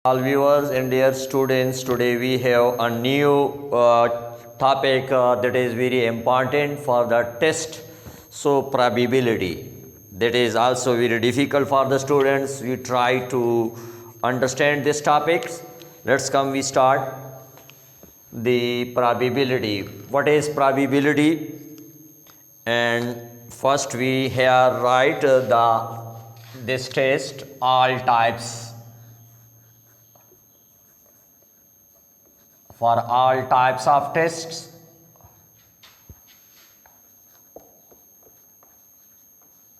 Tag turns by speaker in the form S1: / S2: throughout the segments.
S1: All viewers and dear students, today we have a new topic that is very important for the test. So probability, that is also very difficult for the students. We try to understand this topics. We start the probability. What is probability? And first we here write this test, all types. For all types of tests,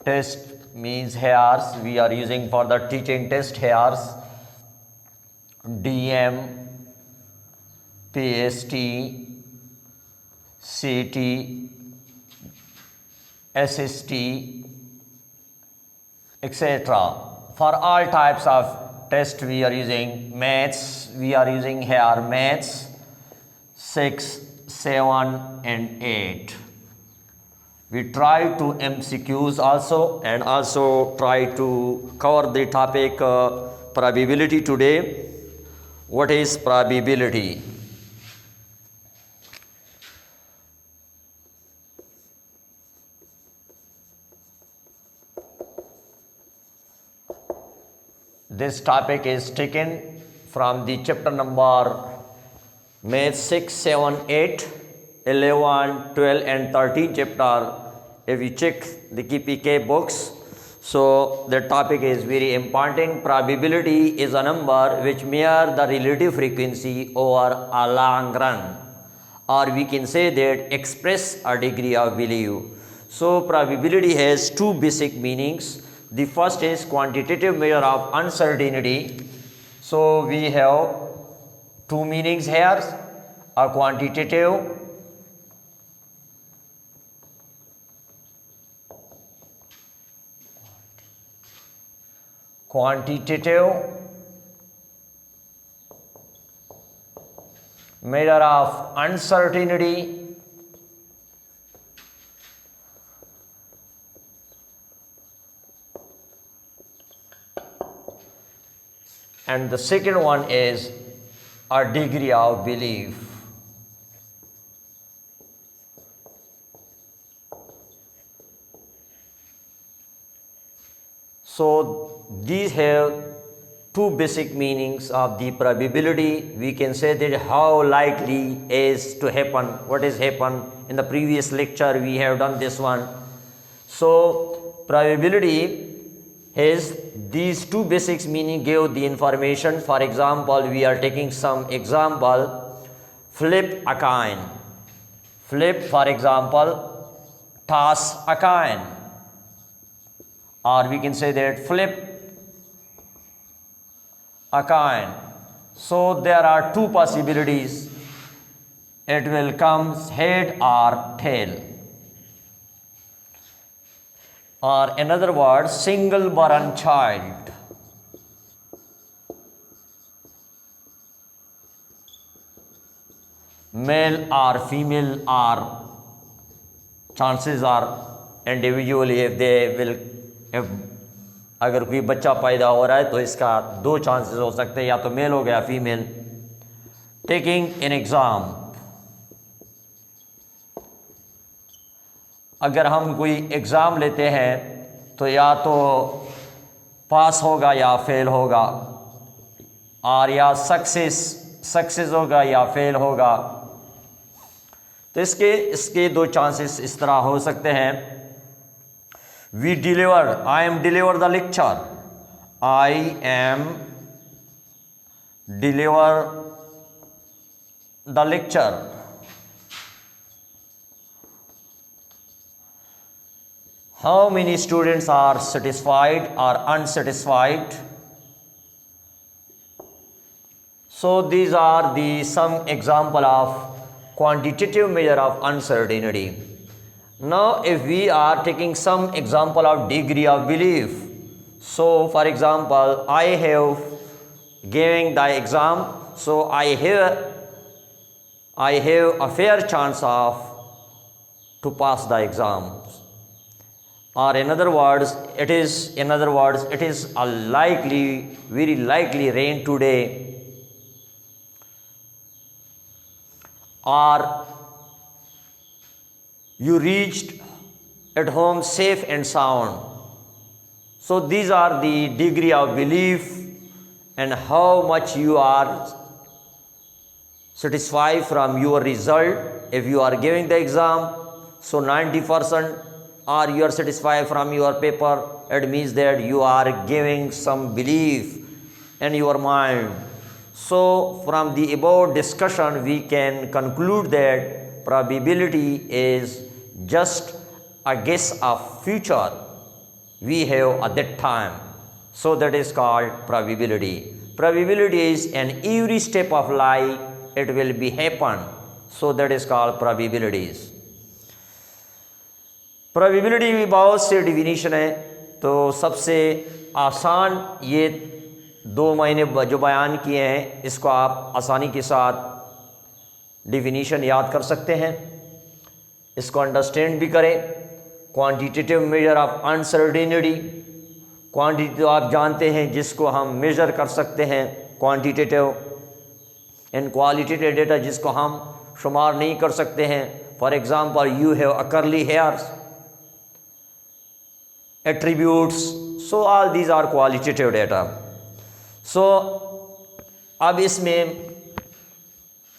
S1: test means here we are using for the teaching test here DM, PST, CT, SST, etc. For all types of test we are using maths, we are using here maths 6, 7 and 8. We try to MCQs also and also try to cover the topic probability today. What is probability? This topic is taken from the chapter number Math 6, 7, 8, 11, 12 and 13 chapter. If you check the KPK books, so the topic is very important. Probability is a number which measures the relative frequency over a long run, or we can say that express a degree of belief. So probability has two basic meanings. The first is quantitative measure of uncertainty. So we have two meanings here, a quantitative measure of uncertainty and the second one is a degree of belief. So these have two basic meanings of the probability. We can say that how likely is to happen, what is happen. In the previous lecture we have done this one. So probability has these two basic meaning, give the information. For example, we are taking some example, flip a coin. Flip, for example, toss a coin. Or we can say that flip a coin. So there are two possibilities. It will come head or tail. Or in other words, single born child. Male or female, or chances are individually if they will, if अगर कोई बच्चा पैदा हो रहा है तो इसका दो चांसेस हो सकते हैं, या तो मेल हो गया फीमेल. टेकिंग एन एग्ज़ाम, अगर हम कोई एग्ज़ाम लेते हैं तो या तो पास होगा या फेल होगा, और या सक्सेस होगा या फेल होगा. तो इसके दो चांसेस इस तरह हो सकते हैं. I am deliver the lecture. I am deliver the lecture. How many students are satisfied or unsatisfied? So these are some example of quantitative measure of uncertainty. Now if we are taking some example of degree of belief, so for example I have giving the exam, so I have a fair chance of to pass the exams. or in other words, it is a likely, very likely rain today, or you reached at home safe and sound. So these are the degree of belief and how much you are satisfied from your result. If you are giving the exam, so 90%, or you are satisfied from your paper, it means that you are giving some belief in your mind. So from the above discussion, we can conclude that probability is just a guess of future we have at that time. So that is called probability. Probability is in every step of life it will be happen. So that is called probabilities. Probability भी बहुत से definition है, तो सबसे आसान ये 2 मैंने जो बयान किए हैं इसको आप आसानी के साथ डिफिनीशन याद कर सकते हैं, इसको अंडरस्टैंड भी करें। Quantitative measure of uncertainty, quantity तो आप जानते हैं जिसको हम मेजर कर सकते हैं क्वांटिटेटिव, एंड क्वालिटेटिव डेटा जिसको हम शुमार नहीं कर सकते हैं। For example, you have a curly hairs, attributes, so all these are qualitative data. So अब इसमें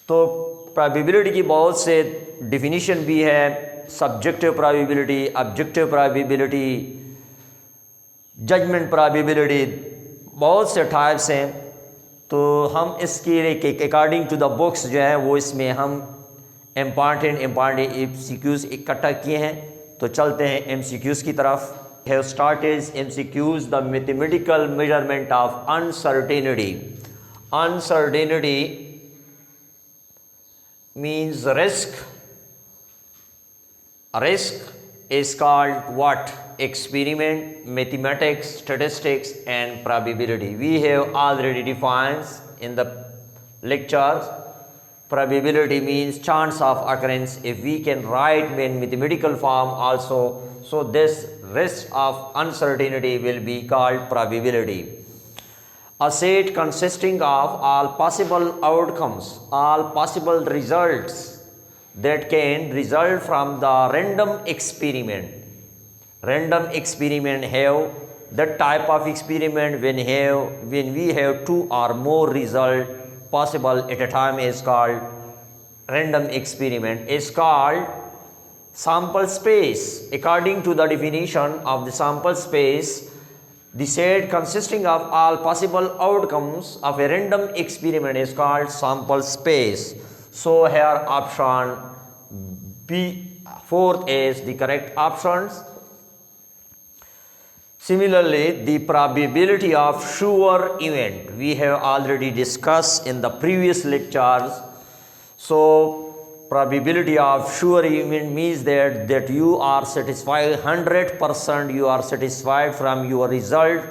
S1: तो probability की बहुत से definition भी है, subjective probability, objective probability, judgment probability, बहुत से types हैं। तो हम इसके according to the books जो है वो इसमें हम important MCQs इकट्ठा किए हैं। तो चलते हैं MCQs की तरफ। Have started MCQs, the mathematical measurement of uncertainty. Uncertainty means risk. Risk is called what? Experiment, mathematics, statistics, and probability. We have already defined in the lectures. Probability means chance of occurrence. If we can write in mathematical form also, so this risk of uncertainty will be called probability. A set consisting of all possible outcomes, all possible results that can result from the random experiment. Random experiment have that type of experiment when we have 2 or more result possible at a time is called random experiment, is called sample space. According to the definition of the sample space, the set consisting of all possible outcomes of a random experiment is called sample space. So here option B, 4th is the correct options. Similarly, the probability of sure event we have already discussed in the previous lectures. So probability of sure event means that you are satisfied 100%, you are satisfied from your result.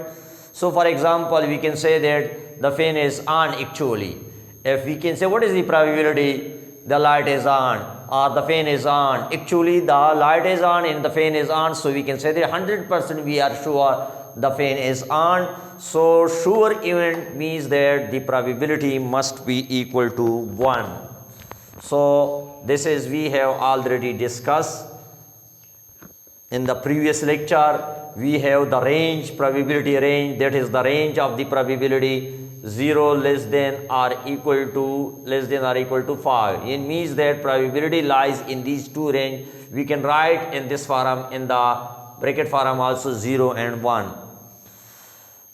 S1: So for example, we can say that the fan is on actually. If we can say what is the probability, the light is on, or the fan is on. Actually the light is on and the fan is on, so we can say that 100% we are sure the fan is on. So sure event means that the probability must be equal to 1. So this is we have already discussed in the previous lecture. We have the range, probability range, that is the range of the probability 0 less than or equal to 5. It means that probability lies in these two range. We can write in this form, in the bracket form also 0 and 1.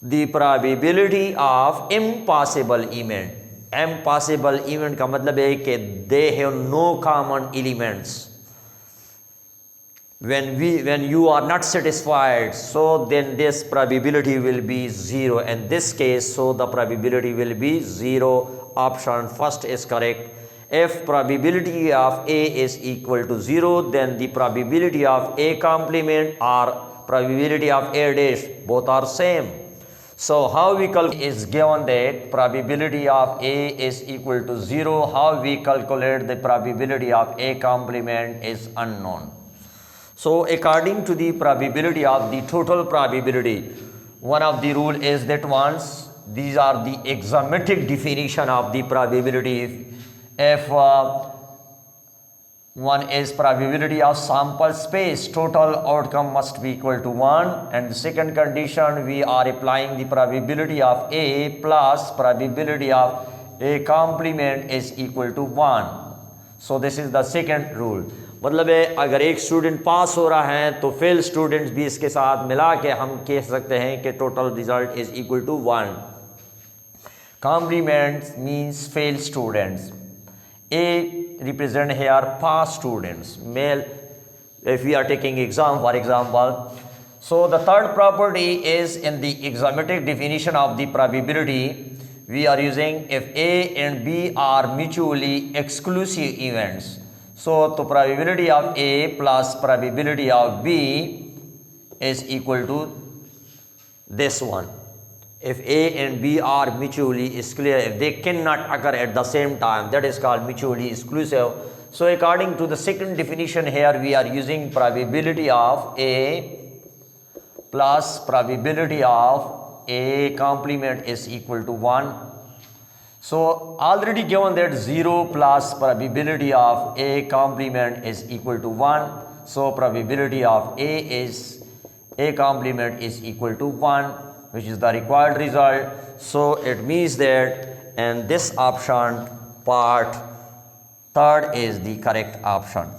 S1: The probability of impossible event. Impossible event का मतलब है कि they have no common elements. When you are not satisfied, so then this probability will be 0. In this case, so the probability will be 0. Option first is correct. If probability of A is equal to 0, then the probability of A complement or probability of A dash both are same. So how we calculate is given that probability of A is equal to 0. How we calculate the probability of A complement is unknown. So according to the probability of the total probability, one of the rule is that once these are the axiomatic definition of the probability. If one is probability of sample space, total outcome must be equal to 1, and the second condition we are applying the probability of A plus probability of A complement is equal to 1. So this is the second rule. मतलब है अगर एक student पास हो रहा है तो fail students भी इसके साथ मिला के हम कह सकते हैं कि total result is equal to 1. Complement means fail students. A represent here pass students, male, if we are taking exam for example. So the third property is in the axiomatic definition of the probability. We are using if A and B are mutually exclusive events. So the probability of A plus probability of B is equal to this one. If A and B are mutually exclusive, if they cannot occur at the same time, that is called mutually exclusive. So according to the second definition here, we are using probability of A plus probability of A complement is equal to 1. So already given that 0 plus probability of A complement is equal to 1. So probability of A complement is equal to 1, which is the required result. So it means that in this option part third is the correct option.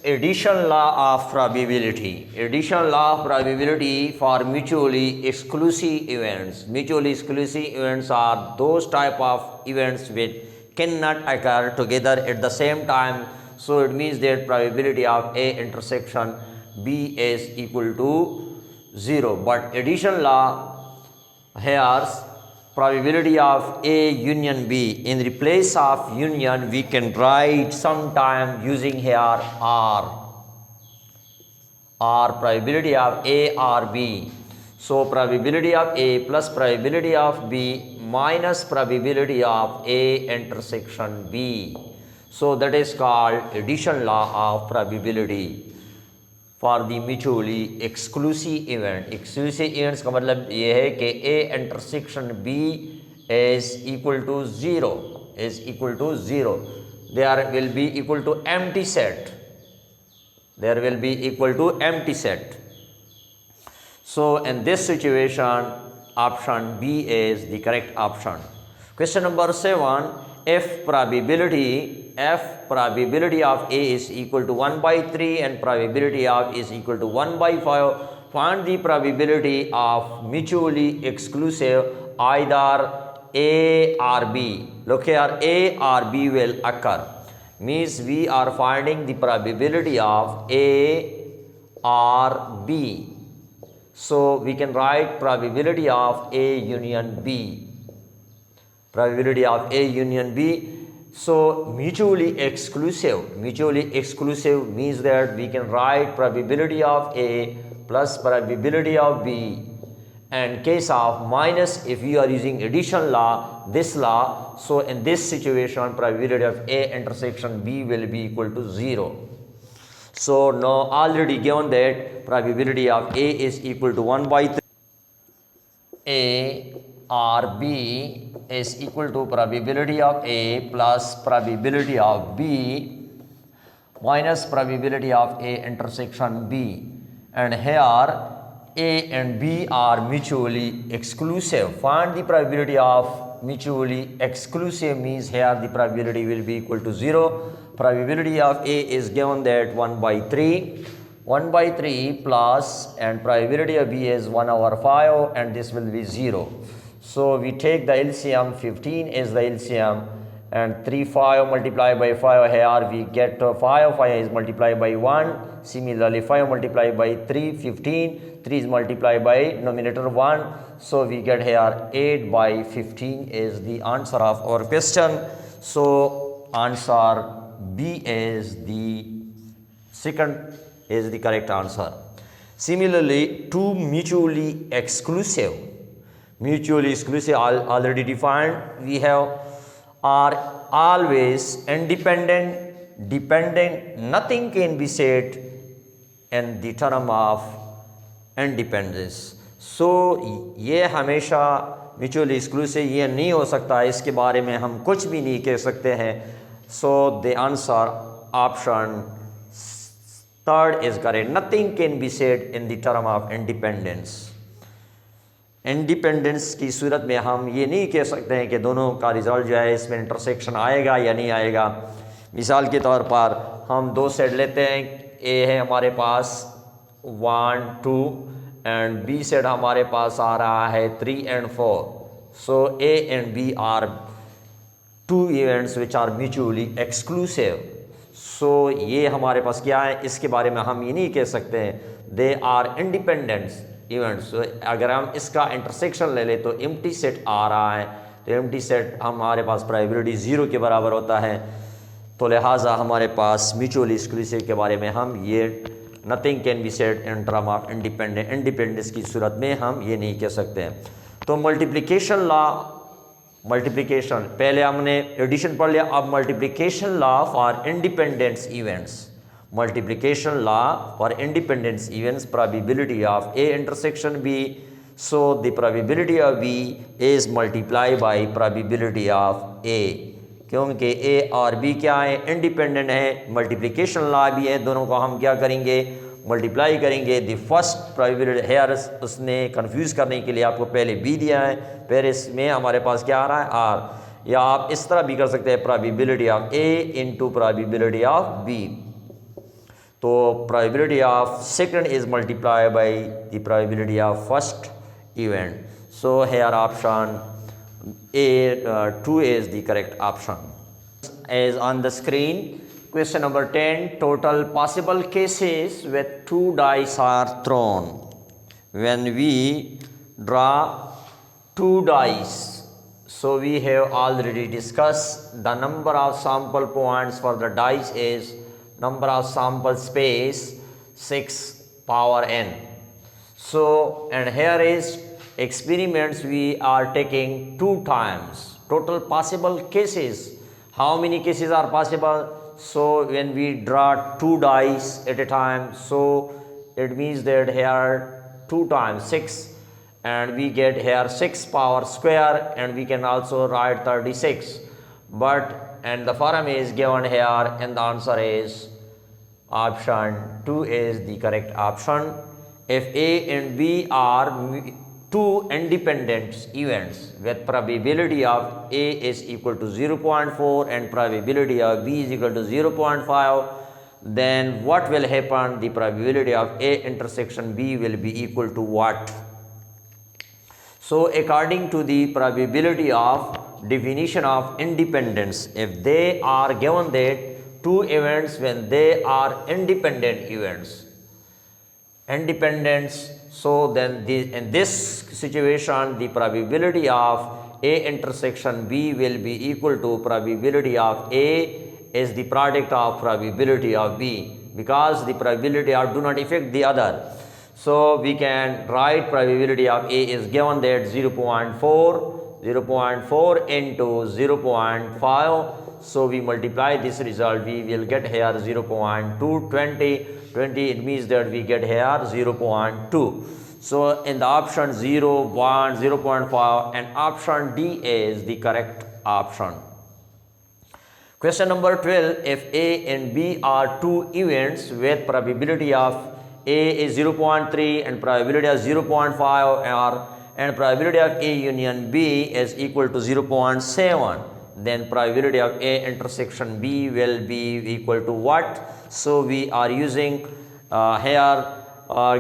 S1: Addition law of probability. Addition law of probability for mutually exclusive events. Mutually exclusive events are those type of events which cannot occur together at the same time. So it means that probability of A intersection B is equal to 0. But addition law here, probability of A union B, in the place of union we can write sometime using here R probability of A or B. So probability of A plus probability of B minus probability of A intersection B. So that is called addition law of probability for the mutually exclusive event. Exclusive events का मतलब ये है कि A intersection B is equal to 0, is equal to 0. There will be equal to empty set. There will be equal to empty set. So in this situation, option B is the correct option. Question number 7. If probability of A is equal to 1 by 3 and probability of is equal to 1 by 5, find the probability of mutually exclusive either A or B. Look here, A or B will occur. Means we are finding the probability of A or B. So we can write probability of A union B. Probability of A union B. So mutually exclusive means that we can write probability of A plus probability of B. And case of minus, if you are using addition law, this law, so in this situation probability of A intersection B will be equal to 0. So now already given that probability of A is equal to 1 by 3, A or B is equal to probability of A plus probability of B minus probability of A intersection B. And here A and B are mutually exclusive. Find the probability of mutually exclusive means here the probability will be equal to 0. Probability of A is given that 1 by 3. 1 by 3 plus, and probability of B is 1 over 5, and this will be 0. So we take the LCM, 15 is the LCM, and 3 5 multiplied by 5 here we get 5 is multiplied by 1. Similarly 5 multiplied by 3, 15, 3 is multiplied by numerator 1. So we get here 8 by 15 is the answer of our question. So answer B is the second is the correct answer. Similarly, two mutually exclusive already defined. We have are always independent, dependent. Nothing can be said in the term of independence. So ये हमेशा mutually exclusive ये नहीं हो सकता, इसके बारे में हम कुछ भी नहीं कह सकते हैं. So the answer option third is correct. Nothing can be said in the term of independence. Independence की सूरत में हम ये नहीं कह सकते हैं कि दोनों का रिजल्ट जो है इसमें इंटरसेक्शन आएगा या नहीं आएगा. मिसाल के तौर पर हम दो सेट लेते हैं, ए है हमारे पास 1 2 एंड बी सेट हमारे पास आ रहा है 3 and 4. So A and B are two events which are mutually exclusive. So ये हमारे पास क्या है, इसके बारे में हम ये नहीं कह सकते हैं दे आर इंडिपेंडेंट इवेंट्स. अगर हम इसका इंटरसेक्शन ले लें तो एम्प्टी सेट आ रहा है, तो एम्प्टी सेट हमारे पास प्रोबेबिलिटी 0 के बराबर होता है. तो लिहाजा हमारे पास म्यूचुअली एक्सक्लूसिव के बारे में हम ये nothing can be said in term of independence की सूरत में हम ये नहीं कह सकते हैं. तो मल्टीप्लिकेशन लॉ, मल्टीप्लिकेशन पहले हमने एडिशन पढ़ लिया, अब multiplication law for independence events. multiplication law for independence events, probability of A intersection B. So the probability of B is multiplied by probability of A. क्योंकि A और B क्या है, independent है. मल्टीप्लिकेशन लॉ भी है, दोनों को हम क्या करेंगे, मल्टीप्लाई करेंगे. द फर्स्ट प्रोबेबिलिटी हेयर उसने कंफ्यूज करने के लिए आपको पहले B दिया है, फिर इसमें हमारे पास क्या आ रहा है R. या आप इस तरह भी कर सकते हैं, probability of A into probability of B. तो probability of second is multiplied by the probability of first event. So here option A 2 is the correct option. As on the screen, question number 10, total possible cases with 2 dice are thrown. When we draw 2 dice, so we have already discussed the number of sample points for the dice is number of sample space 6 power n. So and here is experiments we are taking 2 times. Total possible cases, how many cases are possible? So when we draw 2 dice at a time, so it means that here 2 times 6 and we get here 6 power square, and we can also write 36. But and the form is given here, and the answer is option 2 is the correct option. If A and B are two independent events with probability of A is equal to 0.4 and probability of B is equal to 0.5, then what will happen? The probability of A intersection B will be equal to what? So according to the probability of definition of independence, if they are given that two events when they are independent events, so then in this situation the probability of A intersection B will be equal to probability of A is the product of probability of B, because the probability of do not affect the other. So we can write probability of A is given that 0.4 into 0.5. So we multiply this result, we will get here 0.2, 20, it means that we get here 0.2. So in the option 0, 1, 0.5 and option D is the correct option. Question number 12, if A and B are two events with probability of A is 0.3 and probability of 0.5 and probability of A union B is equal to 0.7, then probability of A intersection B will be equal to what? So we are using here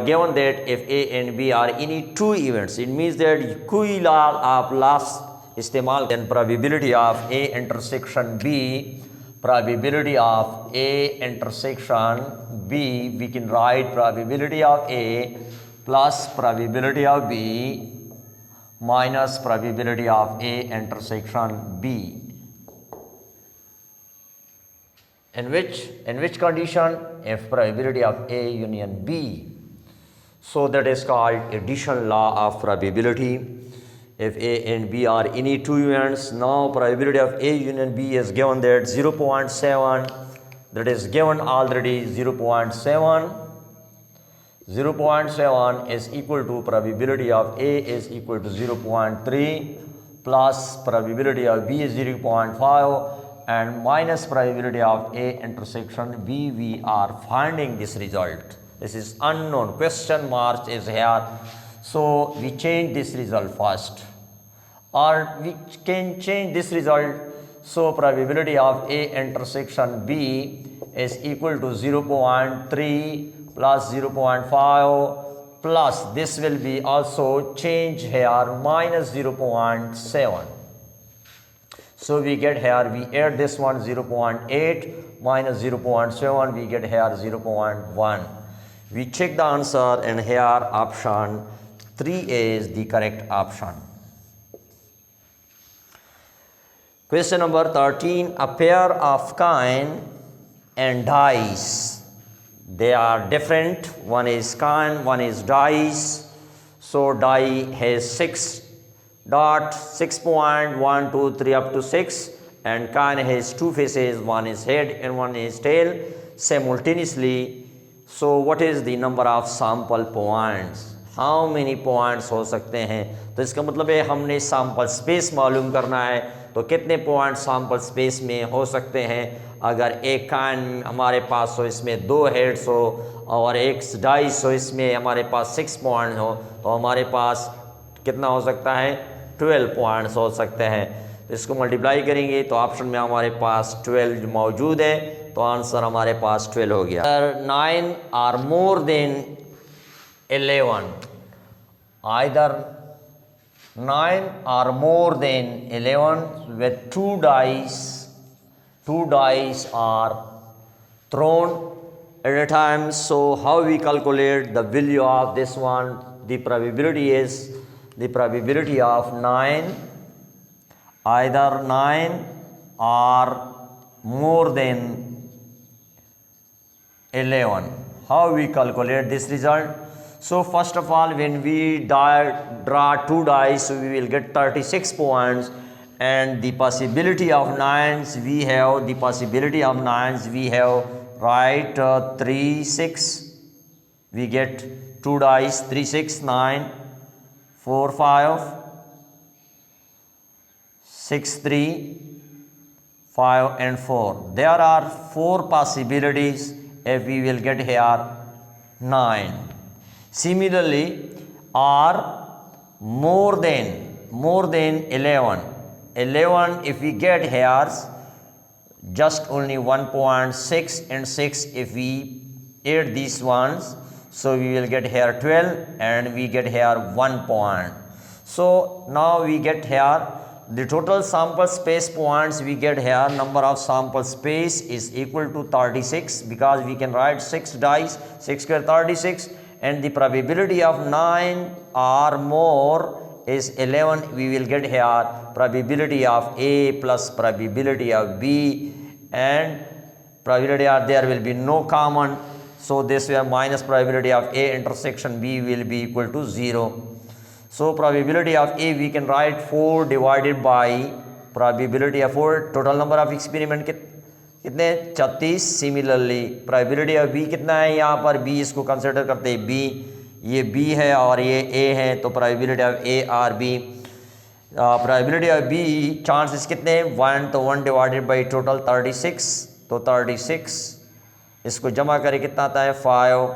S1: given that if A and B are any two events, it means that कोई law आप last इस्तेमाल, then probability of A intersection B, probability of A intersection B, we can write probability of A plus probability of B minus probability of A intersection B. In which condition? If probability of A union B. So that is called addition law of probability. If A and B are any two events, now probability of A union B is given that 0.7, that is given already 0.7, 0.7 is equal to probability of A is equal to 0.3 plus probability of B is 0.5 and minus probability of A intersection B. We are finding this result. This is unknown. Question mark is here. So we change this result first, or we can change this result. So probability of A intersection B is equal to 0.3 plus 0.5 plus this will be also change here minus 0.7. So we get here, we add this one 0.8 minus 0.7, we get here 0.1. We check the answer and here option 3 is the correct option. Question number 13, a pair of coin and dice. They are different. One is coin, one is dice. So die has 6 dot, 6 point, 1, 2, 3 up to 6, and coin has 2 faces, one is head and one is tail simultaneously. So what is the number of sample points? How many points हो सकते हैं? तो इसका मतलब है हमने sample space मालूम करना है, तो कितने पॉइंट सैम्पल स्पेस में हो सकते हैं। अगर एक कान हमारे पास हो, इसमें 2 हेड्स हो और एक डाइस हो, इसमें हमारे पास 6 पॉइंट हो, तो हमारे पास कितना हो सकता है? 12 पॉइंट्स हो सकते हैं। तो इसको मल्टीप्लाई करेंगे तो ऑप्शन में हमारे पास 12 मौजूद है, तो आंसर हमारे पास 12 हो गया। 9 are more than 11, either 9 are more than 11 with 2 dice. 2 dice are thrown at a time. So how we calculate the value of this one? The probability is the probability of 9, either 9 or more than 11. How we calculate this result? So first of all, when we draw 2 dice, we will get 36 points, and the possibility of 9s we have, the possibility of 9s we have, right, 3, 6, we get 2 dice, 3, 6, 9, 4, 5, 6, 3, 5 and 4. There are 4 possibilities if we will get here 9. Similarly, are more than 11. 11 if we get here just only 1.6 and 6 if we add these ones, so we will get here 12 and we get here 1 point. So now we get here the total sample space points we get here. Number of sample space is equal to 36 because we can write 6 dice, 6 square 36, and the probability of 9 or more is 11. We will get here probability of A plus probability of B, and probability of there will be no common, so this way minus probability of A intersection B will be equal to 0. So probability of A we can write 4 divided by probability of 4, total number of experiment कितने 36. Similarly probability of B कितना है, यहाँ पर B इसको consider करते हैं B, ये B है और ये ए है, तो probability of A or B, probability of B chances कितने हैं 1, तो 1 डिवाइडेड बाई टोटल 36, तो 36 इसको जमा करें कितना आता है 5,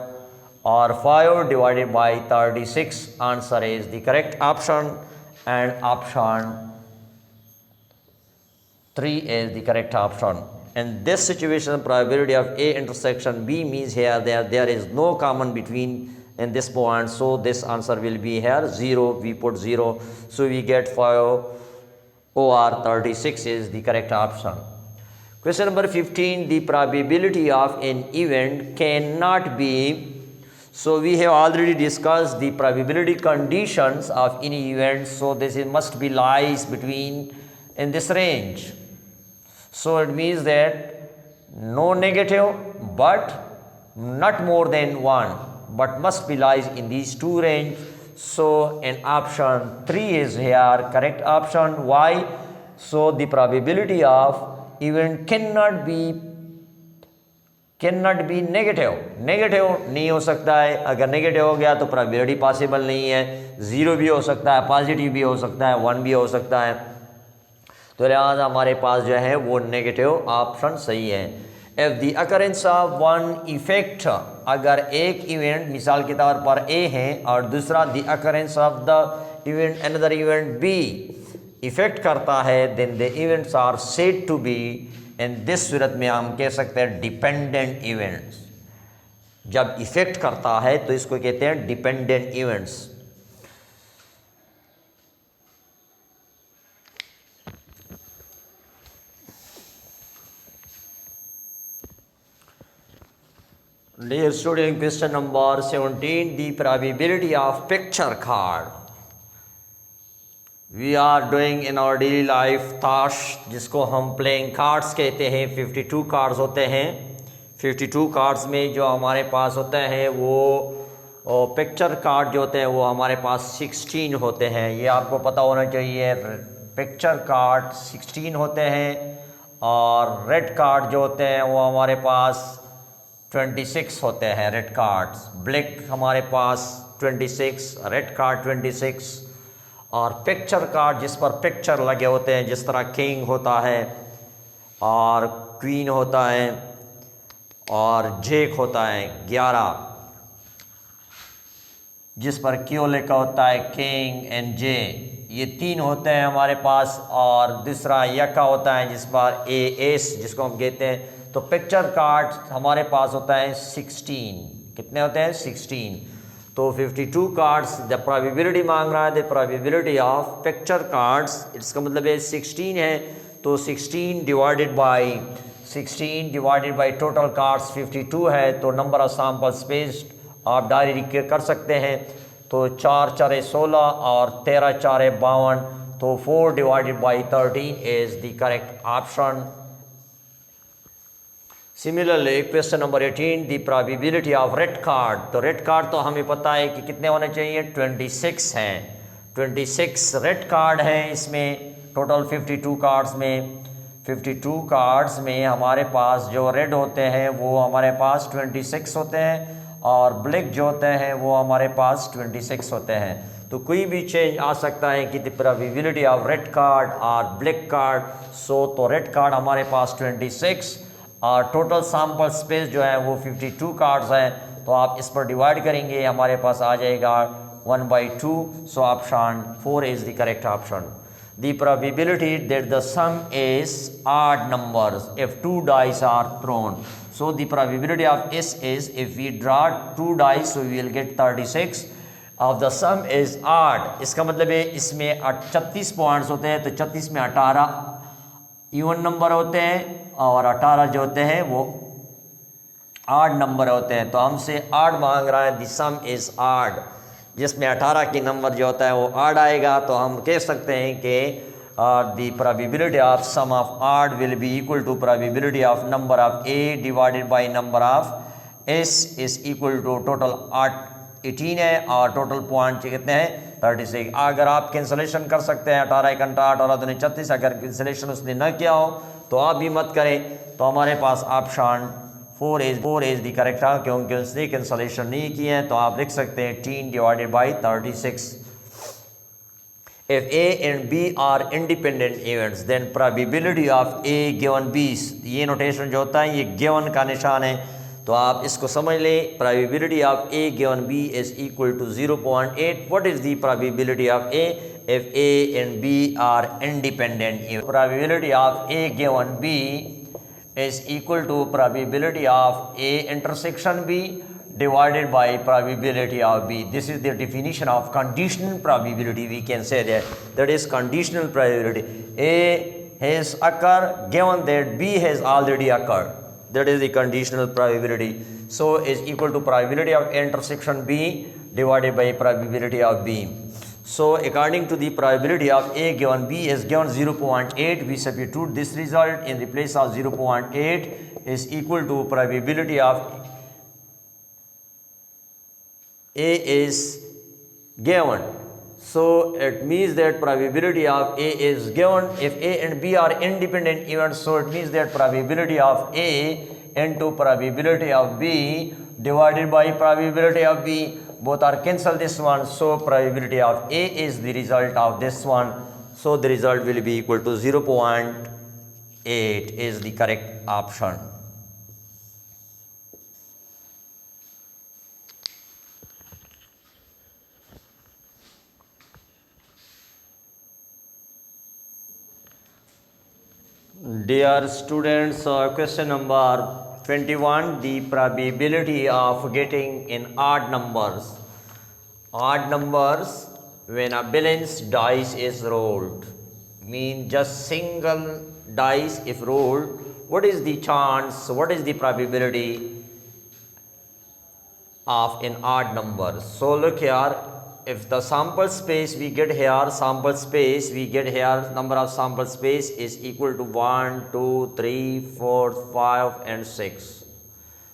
S1: और 5 divided by 36, answer is the correct option, and option 3 is the correct option. In this situation, probability of A intersection B means here that there is no common between in this point, so this answer will be here 0. We put 0, so we get 5 or 36 is the correct option. Question number 15, the probability of an event cannot be. So we have already discussed the probability conditions of any event, so this must be lies between in this range. So it means that no negative but not more than 1, but must be lies in these two range. So in option 3 is here correct option. Why? So the probability of event can not be negative, negative नहीं हो सकता है। अगर negative हो गया तो probability possible नहीं है। 0 भी हो सकता है, पॉजिटिव भी हो सकता है, 1 भी हो सकता है। तो लिहाजा हमारे पास जो है वो नेगेटिव ऑप्शन सही है। If the occurrence of one effect, अगर एक इवेंट मिसाल के तौर पर ए है और दूसरा the occurrence of the event another event B affect करता है, then the events are said to be, in this सूरत में हम कह सकते हैं डिपेंडेंट इवेंट्स। जब इफेक्ट करता है तो इसको कहते हैं dependent events. Dear student, question number 17, the probability of picture card. We are doing in our daily life ताश, जिसको हम playing cards कहते हैं। 52 कार्ड्स होते हैं। 52 कार्ड्स में जो हमारे पास होते हैं वो पिक्चर कार्ड जो होते हैं वो हमारे पास 16 होते हैं। ये आपको पता होना चाहिए। पिक्चर कार्ड 16 होते हैं और रेड कार्ड जो होते हैं वो हमारे पास 26 होते हैं। रेड कार्ड्स, ब्लैक हमारे पास 26, रेड कार्ड 26 और पिक्चर कार्ड जिस पर पिक्चर लगे होते हैं, जिस तरह किंग होता है और क्वीन होता है और जेक होता है 11, जिस पर क्यों लिखा होता है किंग एंड जे, ये 3 होते हैं हमारे पास। और दूसरा यका होता है जिस पर ए एस जिसको हम कहते हैं। तो पिक्चर कार्ड हमारे पास होता है 16। कितने होते हैं? 16। तो 52 कार्ड्स, द प्रोबेबिलिटी मांग रहा है, the probability of picture cards, इसका मतलब है 16 है। तो 16 डिवाइडेड बाई टोटल कार्ड्स 52 है। तो नंबर ऑफ सैंपल स्पेस आप डायरेक्ट कर सकते हैं। तो 4 4 16 और 13 4 52। तो 4 divided by 13 is the correct option. Similarly question number 18, the probability of red card. तो रेड कार्ड तो हमें पता है कि कितने होने चाहिए, 26 हैं। 26 रेड कार्ड हैं इसमें टोटल 52 कार्ड्स में। 52 कार्ड्स में हमारे पास जो रेड होते हैं वो हमारे पास 26 होते हैं और ब्लैक जो होते हैं वो हमारे पास 26 होते हैं। तो कोई भी चेंज आ सकता है कि the probability of red card और ब्लैक कार्ड। तो रेड कार्ड हमारे पास 26 और टोटल सैंपल स्पेस जो है वो 52 कार्ड्स हैं। तो आप इस पर डिवाइड करेंगे, हमारे पास आ जाएगा 1/2। So option 4 is the correct option. The probability that the some is odd numbers if 2 dice are thrown. So the probability of S is, if we draw 2 dice so we will get 36 of the sum is odd। इसका मतलब है इसमें 36 points होते हैं। तो 36 में 18 even number होते हैं और 18 जो होते हैं वो आड नंबर होते हैं। तो हमसे आड मांग रहा है, द सम इज़ आड, जिसमें 18 की नंबर जो होता है वो आड आएगा। तो हम कह सकते हैं कि the probability of sum of odd will be equal to probability of number of A divided by number of S is equal to total 18 है और टोटल पॉइंट कितने हैं, 36। अगर आप कैंसलेशन कर सकते हैं 18 1 18 2 36, अगर कैंसलेशन उसने न किया हो तो आप भी मत करें। तो हमारे पास ऑप्शन 4 इज द करेक्ट है, क्योंकि उसने कैंसलेशन नहीं किए हैं। तो आप लिख सकते हैं 10 divided by 36। If A and B are independent events, then probability of A given B, ये नोटेशन जो होता है ये given का निशान है। तो आप इसको समझ लें, probability of A given B is equal to 0.8. What is the probability of A if A and B are independent events? Probability of A given B is equal to probability of A intersection B divided by probability of B. This is the definition of conditional probability. We can say that is conditional probability. A has occurred given that B has already occurred. That is the conditional probability. So is equal to probability of A intersection B divided by probability of B. So according to the probability of A given B is given 0.8, we substitute this result in the place of 0.8 is equal to probability of A is given. So it means that probability of A is given. If A and B are independent events, so it means that probability of A into probability of B divided by probability of B. Both are cancel this one, so probability of A is the result of this one, so the result will be equal to 0.8 is the correct option. Dear students, question number 21, the probability of getting in odd numbers. Odd numbers, when a balanced dice is rolled, mean just single dice if rolled, what is the chance, what is the probability of an odd number? So look here, if the sample space we get here, number of sample space is equal to 1, 2, 3, 4, 5 and 6.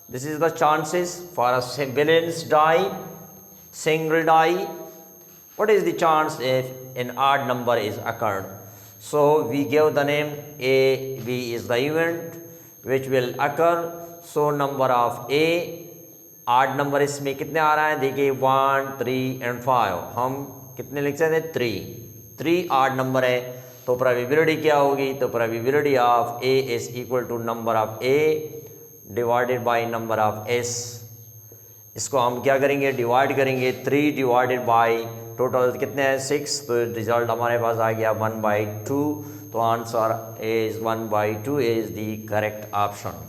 S1: This is the chances for a balanced die, single die. What is the chance if an odd number is occurred? So we give the name A, B is the event which will occur. So number of A, आठ number इसमें कितने आ रहा है, देखिए 1, 3 and 5, हम कितने लिख सकते हैं 3 आठ नंबर है, तो प्रोबेबिलिटी क्या होगी, तो probability of A is equal to number of A divided by number of S. इसको हम क्या करेंगे, डिवाइड करेंगे 3 डिवाइडेड बाय टोटल कितने हैं 6, तो रिजल्ट हमारे पास आ गया 1/2, तो answer is 1/2 is the correct option.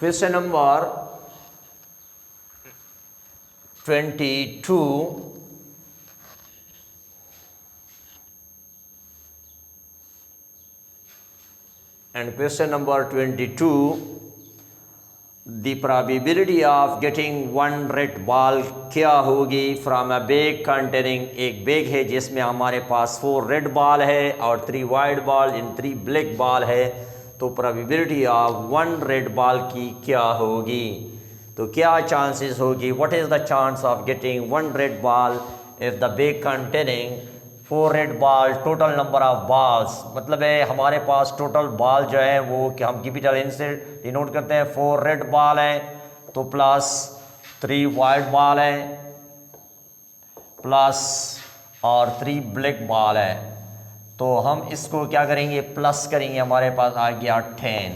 S1: Question number 22, and question number 22, the probability of getting one red ball क्या होगी from a bag containing, एक बैग है जिसमें हमारे पास 4 रेड बॉल है और 3 white ball and 3 black ball है, तो प्रोबेबिलिटी ऑफ 1 रेड बॉल की क्या होगी, तो क्या चांसेस होगी, what is the chance of getting 1 red ball if the bag containing 4 red ball, total number of balls, मतलब है हमारे पास टोटल बॉल जो है वो कि हम कैपिटल एन से डिनोट करते हैं, 4 रेड बॉल है तो प्लस 3 वाइट बॉल है प्लस और 3 ब्लैक बॉल है, तो हम इसको क्या करेंगे प्लस करेंगे, हमारे पास आ गया 10.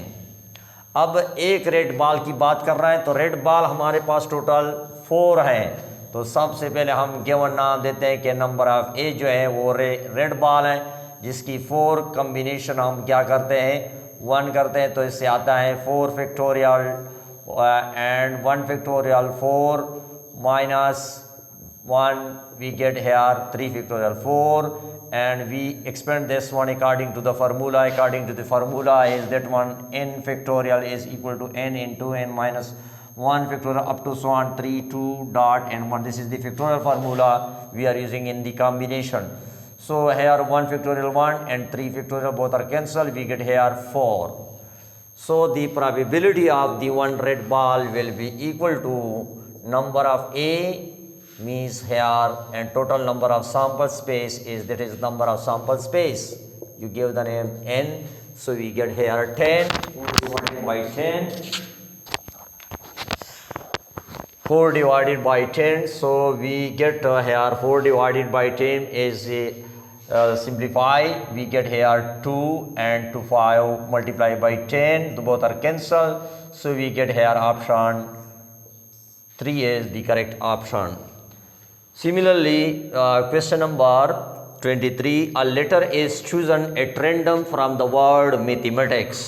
S1: अब एक रेड बॉल की बात कर रहे हैं, तो रेड बॉल हमारे पास टोटल 4 है, तो सबसे पहले हम गिवन नाम देते हैं कि नंबर ऑफ ए जो है वो रेड बॉल है जिसकी 4 कम्बिनेशन हम क्या करते हैं 1 करते हैं, तो इससे आता है 4 factorial and 1 factorial 4 minus 1 we get here 3 factorial 4, and we expand this one according to the formula. According to the formula is that one n factorial is equal to n into n minus 1 factorial up to so on 3 2 dot and 1. This is the factorial formula we are using in the combination. So here 1 factorial 1 and 3 factorial both are cancelled, we get here 4. So the probability of the 1 red ball will be equal to number of A means here, and total number of sample space is, that is number of sample space, you give the name n, so we get here 10 divided by 10, 4 divided by 10, so we get here 4 divided by 10 is simplify, we get here 2 and 2 5 multiplied by 10, both are cancelled, so we get here option 3 is the correct option. Similarly, question number 23, a letter is chosen at random from the word mathematics.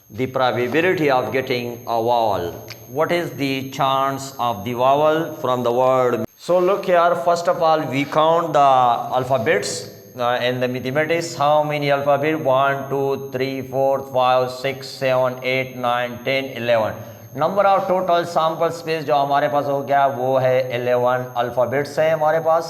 S1: The probability of getting a vowel. What is the chance of the vowel from the word? So look here, first of all we count the alphabets in the mathematics. How many alphabets? 1 2 3 4 5 6 7 8 9 10 11. Number of total sample space जो हमारे पास हो गया वो है 11 alphabets हैं हमारे पास,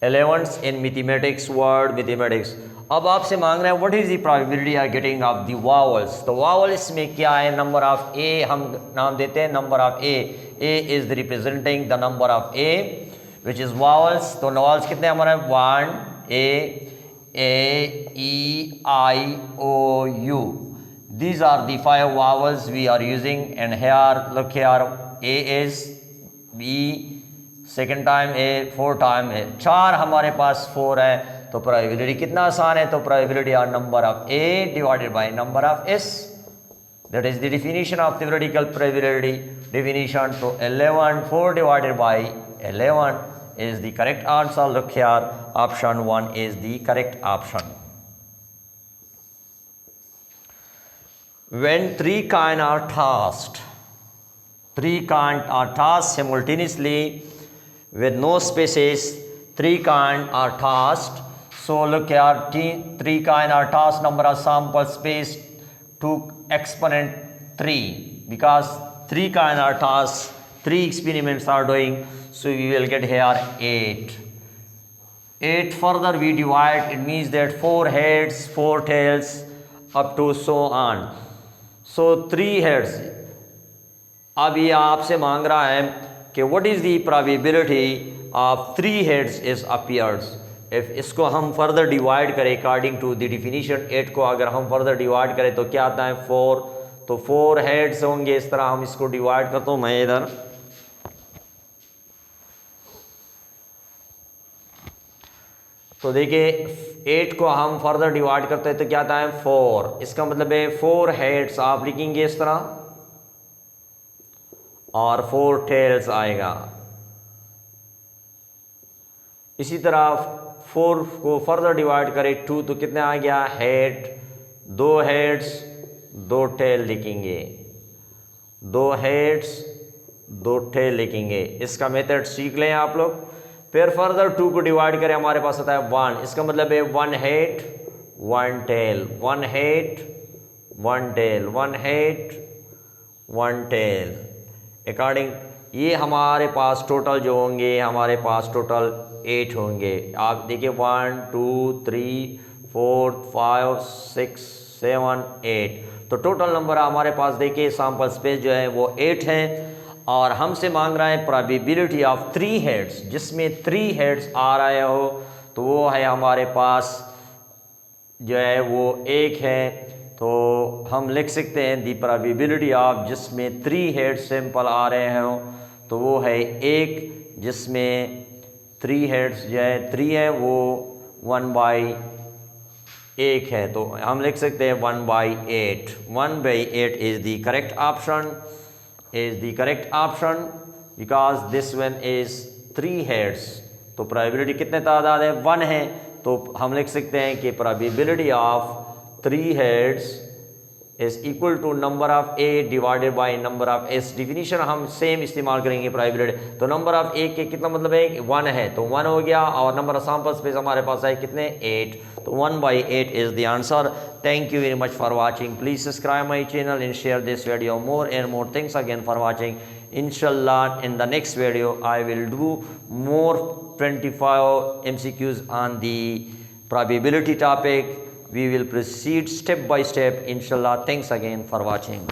S1: 11 in mathematics, word mathematics. अब आपसे मांग रहे हैं what is the probability of getting off the vowels. तो वावल्स में क्या है, नंबर ऑफ ए हम नाम देते हैं, number of A is the representing the number of A which is vowels. तो वावल्स कितने हमारे 1 ए A, E, I, O, U. These are the 5 vowels we are using, and here look here, A is, B, second time A, 4 time A. 4 हमारे पास 4 है, तो probability कितना आसान है, तो probability are number of A divided by number of S. That is the definition of theoretical probability definition. So 11, 4 divided by 11 is the correct answer. Look here, option 1 is the correct option. When 3 coins are tossed, 3 coins are tossed simultaneously with no spaces. 3 coins are tossed. So look here, 3 coins are tossed, number of sample space to exponent 3, because 3 coins are tossed, 3 experiments are doing, so we will get here 8. 8 further we divide, it means that 4 heads, 4 tails, up to so on. So 3 heads. अब ये आपसे मांग रहा है कि what is the probability of 3 heads is appears. If इसको हम further divide करें अकॉर्डिंग टू द डिफिनीशन, 8 को अगर हम फर्दर डिवाइड करें तो क्या आता है 4, तो 4 हेड्स होंगे. इस तरह हम इसको डिवाइड करता हूँ मैं इधर, तो देखिए 8 को हम फर्दर डिवाइड करते हैं तो क्या आता है 4. इसका मतलब है 4 हेड्स आप लिखेंगे इस तरह, और 4 टेल्स आएगा. इसी तरह 4 को फर्दर डिवाइड करें 2 तो कितना आ गया हेड, 2 हेड्स 2 टेल लिखेंगे, 2 हेड्स 2 टेल लिखेंगे. इसका मेथड सीख लें आप लोग. फिर फर्दर 2 को डिवाइड करें, हमारे पास आता है 1. इसका मतलब है 1 head 1 tail, 1 head 1 tail, 1 head 1 tail. According ये हमारे पास टोटल जो होंगे, हमारे पास टोटल 8 होंगे. आप देखिए 1 2 3 4 5 6 7 8, तो टोटल नंबर हमारे पास देखिए सैंपल स्पेस जो है वो 8 हैं. और हमसे मांग रहा है प्रोबेबिलिटी ऑफ 3 हेड्स, जिसमें 3 हेड्स आ रहे हो, तो वो है हमारे पास जो है वो 1 है. तो हम लिख सकते हैं दी प्रोबेबिलिटी ऑफ जिसमें 3 हेड्स सैंपल आ रहे हो, तो वो है 1, जिसमें 3 हेड्स जो है 3 है वो 1/8 है. तो हम लिख सकते हैं 1/8. 1/8 is the correct option, is the correct option, because this one is 3 heads. तो probability कितने तादाद है 1 है, तो हम लिख सकते हैं कि probability of 3 heads is equal to number of A divided by number of S. Definition हम सेम इस्तेमाल करेंगे probability. तो नंबर ऑफ A के कितना मतलब है 1 है, तो 1 हो गया, और नंबर ऑफ सैंपल स्पेस हमारे पास है कितने 8, तो 1/8 is the answer. Thank you very much for watching. Please subscribe my channel and share this video. More and more. Thanks again for watching. Inshallah in the next video I will do more 25 MCQs on the probability topic. We will proceed step by step, inshallah. Thanks again for watching.